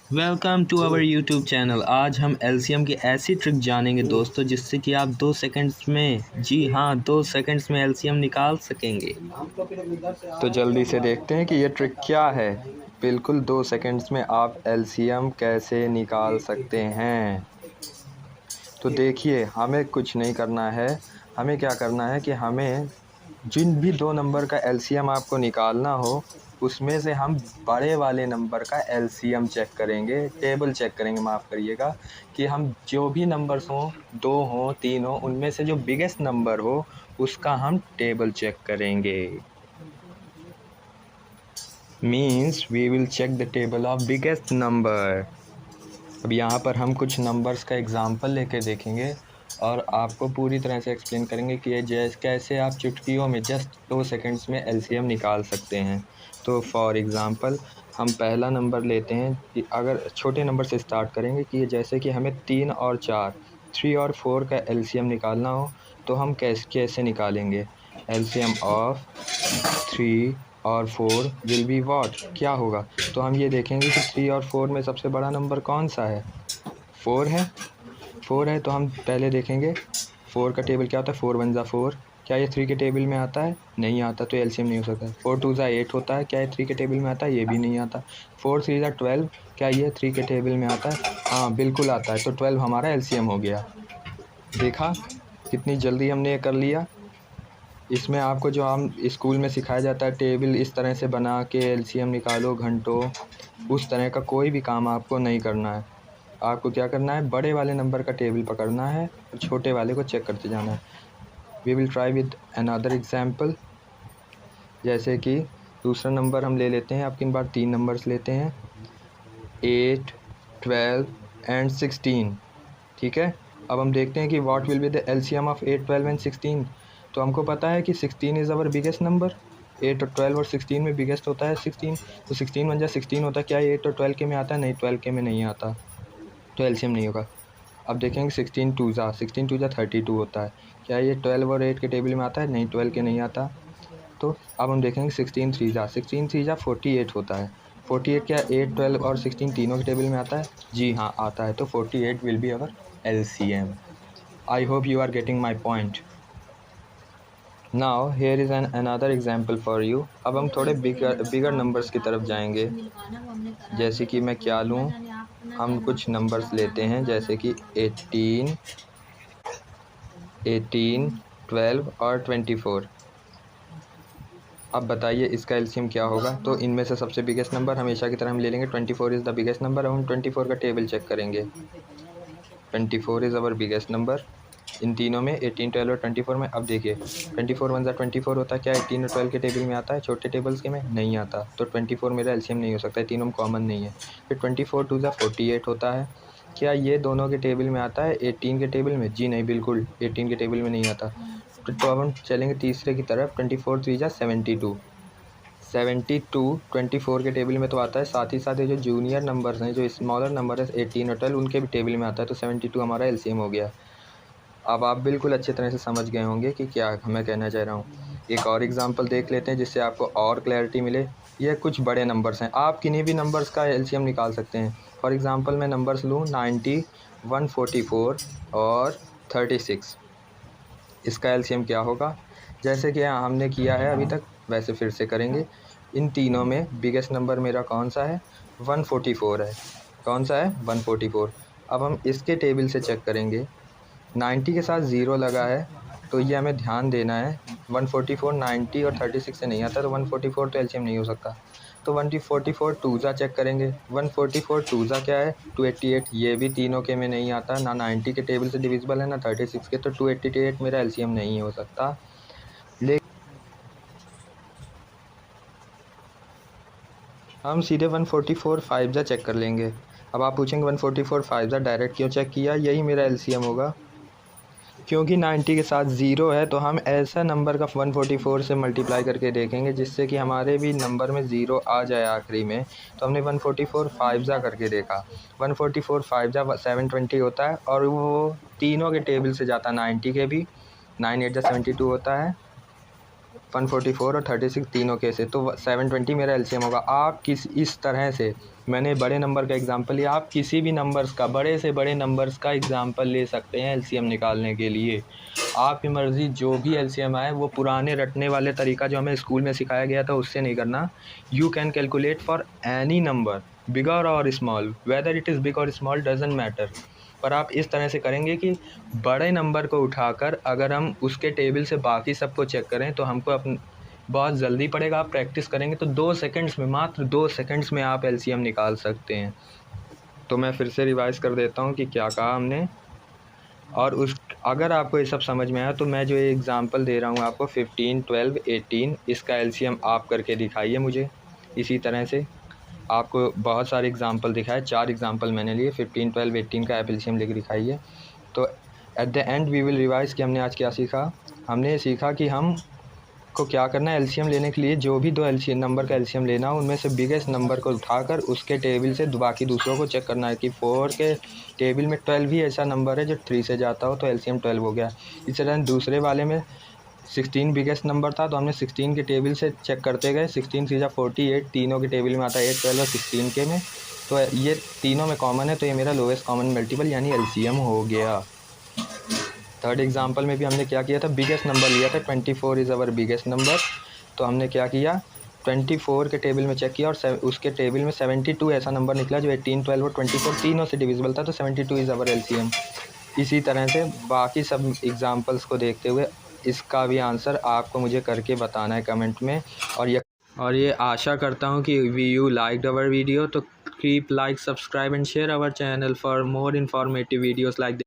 Welcome to our YouTube channel. आज हम LCM की ऐसी ट्रिक जानेंगे दोस्तों जिससे कि आप 2 सेकंड्स में, जी हाँ, 2 सेकंड्स में एलसीएम निकाल सकेंगे। तो जल्दी से देखते हैं कि ये ट्रिक क्या है। बिल्कुल 2 सेकंड्स में आप एलसीएम कैसे निकाल सकते हैं। तो देखिए, हमें कुछ नहीं करना है। हमें क्या करना है कि हमें जिन भी दो नंबर का एलसीएम आपको निकालना हो, उसमें से हम बड़े वाले नंबर का एलसीएम चेक करेंगे, टेबल चेक करेंगे, माफ़ करिएगा, कि हम जो भी नंबर्स हों, 2 हों, 3 हों, उनमें से जो बिगेस्ट नंबर हो उसका हम टेबल चेक करेंगे। Means we will check the table of biggest number. अब यहाँ पर हम कुछ नंबर्स का एग्जांपल लेके देखेंगे और आपको पूरी तरह से एक्सप्लेन करेंगे कि ये कैसे आप चुटकियों में जस्ट 2 सेकंड्स में एलसीएम निकाल सकते हैं। तो फॉर एग्जांपल हम पहला नंबर लेते हैं कि अगर छोटे नंबर से स्टार्ट करेंगे कि जैसे कि हमें 3 और 4, 3 और 4 का एलसीएम निकालना हो, तो हम कैसे निकालेंगे। एलसीएम ऑफ 3 और 4 विल बी व्हाट, क्या होगा। तो हम ये देखेंगे कि 3 और 4 में सबसे बड़ा नंबर कौन सा है। 4 है। 4 है तो हम पहले देखेंगे 4 का टेबल क्या होता है। 4 वन ज़ा 4, क्या ये 3 के टेबल में आता है, नहीं आता, तो एलसीएम नहीं हो सकता। 4 टू ज़ा 8 होता है, क्या ये 3 के टेबल में आता है, ये भी नहीं आता। 4 थ्री ज़ा 12, क्या ये 3 के टेबल में आता है, हाँ बिल्कुल आता है, तो 12 हमारा एलसीएम हो गया। देखा कितनी जल्दी हमने ये कर लिया। इसमें आपको जो हम स्कूल में सिखाया जाता है टेबल इस तरह से बना के एलसीएम निकालो घंटों, उस तरह का कोई भी काम आपको नहीं करना है। आपको क्या करना है, बड़े वाले नंबर का टेबल पकड़ना है और छोटे वाले को चेक करते जाना है। We will try with another example. जैसे कि दूसरा नंबर हम ले लेते हैं, अब किन बार 3 नंबर्स लेते हैं, 8, 12 एंड 16। ठीक है। अब हम देखते हैं कि what will be the LCM of 8, 12 and 16। तो हमको पता है कि 16 इज़ अवर बिगेस्ट नंबर। 8 और 12 और 16 में बिगेस्ट होता है 16, तो 16 बन जाए 16 होता है, क्या 8 और 12 के में आता है, नहीं 12 के में नहीं आता, तो एलसीएम नहीं होगा। अब देखेंगे 16 टू ज़ा 32 होता है, क्या ये 12 और 8 के टेबल में आता है, नहीं 12 के नहीं आता। तो अब हम देखेंगे 16 थ्री ज़ा 48 होता है। 48 क्या 8, 12 और 16 तीनों के टेबल में आता है, जी हाँ आता है, तो 48 will be our LCM. I hope you are getting my point. Now here is another example for you. अब हम थोड़े बिगर नंबर्स की तरफ जाएंगे। जैसे कि मैं क्या लूँ, हम कुछ नंबर्स लेते हैं जैसे कि 18, 12 और 24। अब बताइए इसका एलसीएम क्या होगा। तो इनमें से सबसे बिगेस्ट नंबर हमेशा की तरह हम ले लेंगे 24 इज़ द बिगेस्ट नंबर। अब हम 24 का टेबल चेक करेंगे। 24 is our biggest number in तीनों में, 18, 12 और 24 में। अब देखिए 24 वन ज़ा 24 होता है, क्या 18 और 12 के टेबल में आता है, छोटे टेबल्स के में नहीं आता, तो 24 मेरा एलसीएम नहीं हो सकता है, तीनों में कॉमन नहीं है। फिर 24 टू ज़ा 48 होता है, क्या ये दोनों के टेबल में आता है 18 के टेबल में, जी नहीं बिल्कुल 18 के टेबल में नहीं आता। तो अब हम चलेंगे तीसरे की तरफ, 24 थ्री ज़ा 72, 24 के टेबल में तो आता है, साथ ही साथ ये जो जूनियर नंबर्स हैं, जो स्मॉलर नंबर है 18 और 12, उनके भी टेबल में आता है, तो 72 हमारा एलसीएम हो गया। अब आप बिल्कुल अच्छी तरह से समझ गए होंगे कि क्या मैं कहना चाह रहा हूँ। एक और एग्जांपल देख लेते हैं जिससे आपको और क्लैरिटी मिले। ये कुछ बड़े नंबर्स हैं, आप किन्हीं भी नंबर्स का एलसीएम निकाल सकते हैं। फॉर एग्जांपल मैं नंबर्स लूँ 90, 144 और 36। इसका एलसीएम क्या होगा, जैसे कि हमने किया है अभी तक वैसे फिर से करेंगे। इन तीनों में बिगेस्ट नंबर मेरा कौन सा है, 144 है। कौन सा है, 144। अब हम इसके टेबल से चेक करेंगे, 90 के साथ 0 लगा है, तो ये हमें ध्यान देना है। 144 90 और 36 से नहीं आता, तो 144 तो एलसीएम नहीं हो सकता। तो 144 टू ज़ा चेक करेंगे। 144 टू ज़ा क्या है, 288, ये भी तीनों के में नहीं आता, ना 90 के टेबल से डिविजिबल है ना 36 के, तो 288 मेरा एलसीएम नहीं हो सकता। लेकिन हम सीधे 144 फाइव ज़ा चेक कर लेंगे। अब आप पूछेंगे 144 फाइव ज़ा डायरेक्ट क्यों चेक किया, यही मेरा एलसीएम होगा, क्योंकि 90 के साथ 0 है, तो हम ऐसा नंबर का 144 से मल्टीप्लाई करके देखेंगे जिससे कि हमारे भी नंबर में 0 आ जाए आखिरी में। तो हमने 144 फाइव ज़ा करके देखा, 144 फाइव ज़ा 720 होता है, और वो तीनों के टेबल से जाता है, 90 के भी, 9 8 ज़ा 72 होता है, 144 और 36 तीनों के से, तो 720 मेरा एलसीएम होगा। आप इस तरह से मैंने बड़े नंबर का एग्जांपल लिया, आप किसी भी नंबर्स का, बड़े से बड़े नंबर्स का एग्जांपल ले सकते हैं एलसीएम निकालने के लिए। आपकी मर्ज़ी, जो भी एलसीएम आए वो पुराने रटने वाले तरीका जो हमें स्कूल में सिखाया गया था उससे नहीं करना। You can calculate for any number, bigger or small, whether it is big or small doesn't matter. पर आप इस तरह से करेंगे कि बड़े नंबर को उठाकर अगर हम उसके टेबल से बाकी सबको चेक करें तो हमको बहुत जल्दी पड़ेगा। आप प्रैक्टिस करेंगे तो 2 सेकंड्स में, मात्र 2 सेकंड्स में आप एलसीएम निकाल सकते हैं। तो मैं फिर से रिवाइज़ कर देता हूँ कि क्या कहा हमने, और अगर आपको ये सब समझ में आया तो मैं जो ये एग्ज़ाम्पल दे रहा हूँ आपको 15, 12, 18, इसका एलसीएम आप करके दिखाइए मुझे। इसी तरह से आपको बहुत सारे एग्जांपल दिखाए, 4 एग्जांपल मैंने लिए, 15, 12, 18 का एलसीएम लेके दिखाइए। तो at the end we will revise कि हमने आज क्या सीखा। हमने सीखा कि हम को क्या करना है, एलसीएम लेने के लिए जो भी 2 एलसीएम नंबर का एलसीएम लेना हो उनमें से बिगेस्ट नंबर को उठाकर उसके टेबल से बाकी दूसरों को चेक करना है कि 4 के टेबल में 12 ही ऐसा नंबर है जो 3 से जाता हो, तो एलसीएम 12 हो गया। इस तरह दूसरे वाले में 16 बिगेस्ट नंबर था तो हमने 16 के टेबल से चेक करते गए, 16 सीधा 48, तीनों के टेबल में आता है 8, 12 और 16 के में, तो ये तीनों में कॉमन है, तो ये मेरा लोएस्ट कॉमन मल्टीपल यानी एलसीएम हो गया। थर्ड एग्जांपल में भी हमने क्या किया था, बिगेस्ट नंबर लिया था, 24 इज़ अवर बिगेस्ट नंबर। तो हमने क्या किया, 24 के टेबल में चेक किया और उसके टेबल में 72 ऐसा नंबर निकला जो 18, 12 और 24 तीनों से डिविजिबल था, तो 72 इज़ अवर एलसीएम। इसी तरह से बाकी सब एग्जांपल्स को देखते हुए इसका भी आंसर आपको मुझे करके बताना है कमेंट में। और ये आशा करता हूँ कि यू लाइक्ड आवर वीडियो, तो keep like, subscribe and share our channel for more informative videos like